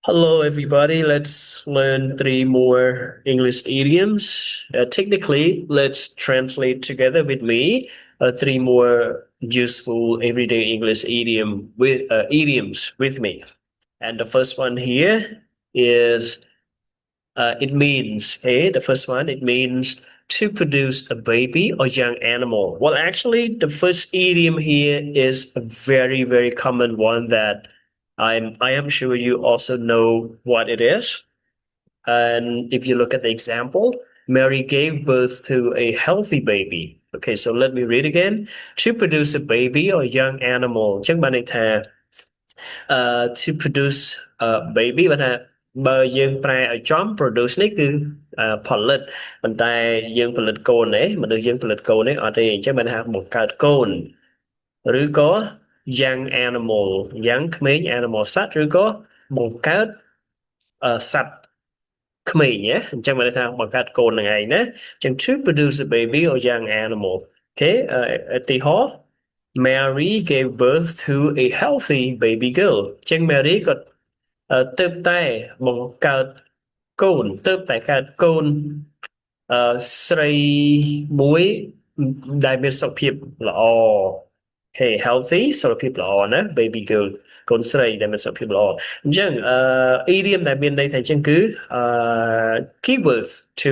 Hello, everybody. Let's learn three more English idioms. Technically, let's translate together with me three more useful everyday English idioms with me. And the first one here is it means, okay, the first one, it means to produce a baby or young animal. Well, actually, the first idiom here is a very, very common one that I am sure you also know what it is. And if you look at the example, Mary gave birth to a healthy baby. Okay, so let me read again. To produce a baby or young animal. Chắc bạn này thà to produce a baby បើថាបើយើងប្រែឲ្យចំ produce នេះគឺផលិតប៉ុន្តែយើងផលិតកូនទេមនុស្សយើងផលិតកូនទេអត់ទេអញ្ចឹងបានថាបង្កើតកូនឬក៏ young animal young ក្មេង animal សត្វឬក៏បង្កើតសត្វក្មេងណាអញ្ចឹងបានថាបង្កើតកូនហ្នឹងឯងណាអញ្ចឹង to produce a baby or young animal អូខេឧទាហរណ៍ Mary gave birth to a healthy baby girl អញ្ចឹង Mary ក៏ទើបតែបង្កើតកូនទើបតែកើតកូនស្រីមួយដែលមានសុខភាពល្អOkay, healthy សុខភាពល្អណា baby girl កូនស្រីដែលមានសុខភាពល្អអញ្ចឹងidiom ដែលមានន័យថាអញ្ចឹងគឺgive birth to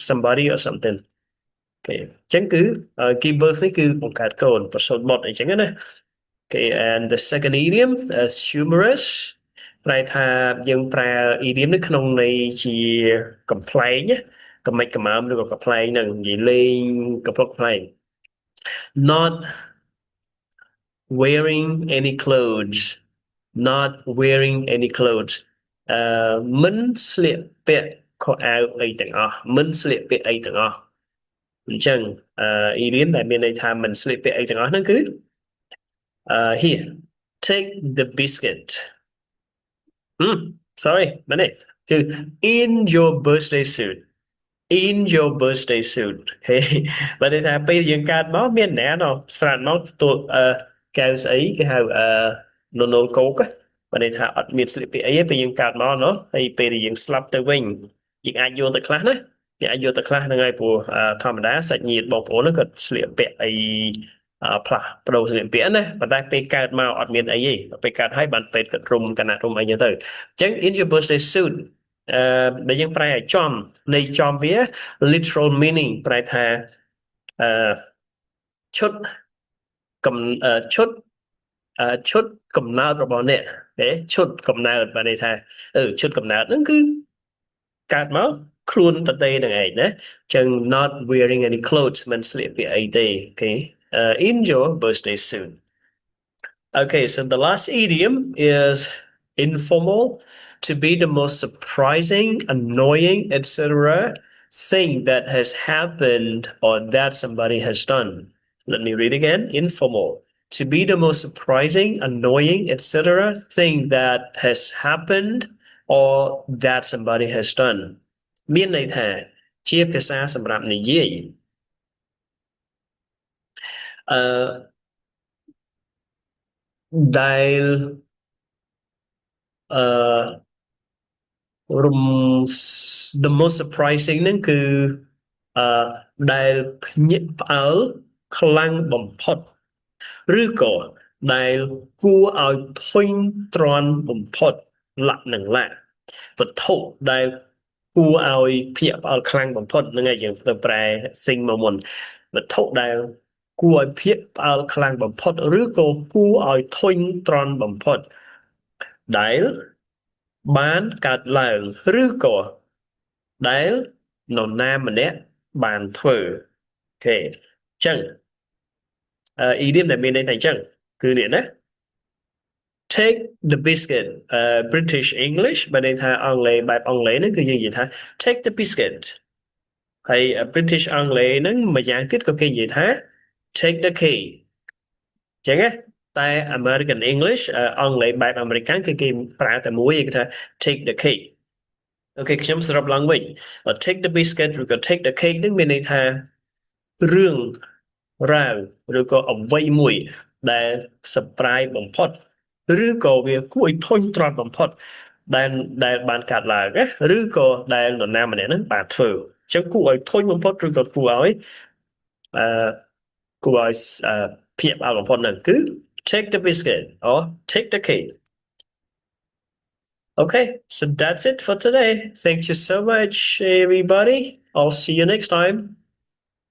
somebody or something អូខេអញ្ចឹងគឺ give birth នេះគឺបង្កើតកូនប្រសូតបុត្រអីចឹងណា Okay, and the second idiom is humorous ប្រែថាយើងប្រើ idiom នេះក្នុងន័យជាកំ pl ែងកំមិចកំមើមឬក៏កំ pl ែងហ្នឹងនិយាយលេងកំ pl ុក pl ែង not wearing any clothes not wearing any clothes មិនស្លៀកពាក់ខោអាវអីទាំងអស់មិនស្លៀកពាក់អីទាំងអស់អញ្ចឹងidiom ដែលមានន័យថាមិនស្លៀកពាក់អីទាំងអស់ហ្នឹងគឺ here take the biscuit sorry មែនទេគឺ in your birthday suit in your birthday suit ហេបើន័យថាពេលយើងកើតមកមានអ្នកណោះស្រាតមកទទួលកៅស្អីគេហៅននលកោកបើន័យថាអត់មានស្លៀកពាក់អីទេពេលយើងកើតមកណោះហើយពេលដែលយើងស្លាប់ទៅវិញយើងអាចយកទៅខ្លះណាយើងអាចយកទៅខ្លះហ្នឹងហើយព្រោះធម្មតាសាច់ញាតិបងប្អូនហ្នឹងគាត់ស្លៀកពាក់អីផ្លាស់ប្ដូរស្លៀកពាក់ណាប៉ុន្តែពេលកើតមកអត់មានអីទេពេលកើតហើយបានពេទ្យគាត់រុំកណាត់រុំអីចឹងទៅអញ្ចឹង in your birthday suit ដែលយើងប្រែឲ្យចំន័យចំវា literal meaning ប្រែថាឈុតឈុតឈុតកំណើតរបស់អ្នកទេឈុតកំណើតបានន័យថាឈុតកំណើតហ្នឹងគឺកើតមកខ្លួនតទេនឹងឯងណាអញ្ចឹង not wearing any clothes មិនស្លៀកពាក់អីទេអូខេ in your birthday suit Okay, so the last idiom is informal to be the most surprising, annoying, etc. thing that has happened or that somebody has done. Let me read again. Informal. To be the most surprising, annoying, etc. thing that has happened or that somebody has done. មានន័យថាជាភាសាសម្រាប់និយាយដែលthe most surprising ហ្នឹងគឺដែលភ្ញាក់ផ្អើលខ្លាំងបំផុតឬក៏ដែលគួរឲ្យធុញទ្រាន់បំផុតលក្ខនឹងលក្ខវត្ថុដែលគួរឲ្យភ្ញាក់ផ្អើលខ្លាំងបំផុតហ្នឹងហើយយើងទៅប្រែ thing មកមុនវត្ថុដែលគួរឲ្យភ្ញាក់ផ្អើលខ្លាំងបំផុតឬក៏គួរឲ្យធុញទ្រាន់បំផុតដែលបានកើតឡើងឬក៏ដែលនរណាម្នាក់បានធ្វើអូខេអញ្ចឹងidiom ដែលមានន័យថាអញ្ចឹងគឺនេះណា take the biscuit British English បើន័យថាអង់គ្លេសបែបអង់គ្លេសហ្នឹងគឺយើងនិយាយថា take the biscuit ហើយ British អង់គ្លេសហ្នឹងម្យ៉ាងទៀតក៏គេនិយាយថា take the key អញ្ចឹងណាតែ American English អង់គ្លេសបែបអាមេរិកគឺគេប្រើតែមួយគេថា take the cake អូខេខ្ញុំសរុបឡើងវិញ take the biscuit ឬក៏ take the cake ហ្នឹងមានន័យថារឿងរ៉ាវឬក៏អ្វីមួយដែល surprise បំផុតឬក៏វាគួរឲ្យធុញទ្រាន់បំផុត ដែលបានកាត់ឡើងណាឬក៏ដែលនរណាម្នាក់ហ្នឹងបានធ្វើអញ្ចឹងគួរឲ្យធុញបំផុតឬក៏គួរឲ្យអឺគួរឲ្យភ្ញាក់ផ្អើលបំផុតហ្នឹងគឺ take the biscuit or take the cake. Okay, so that's it for today. Thank you so much, everybody. I'll see you next time.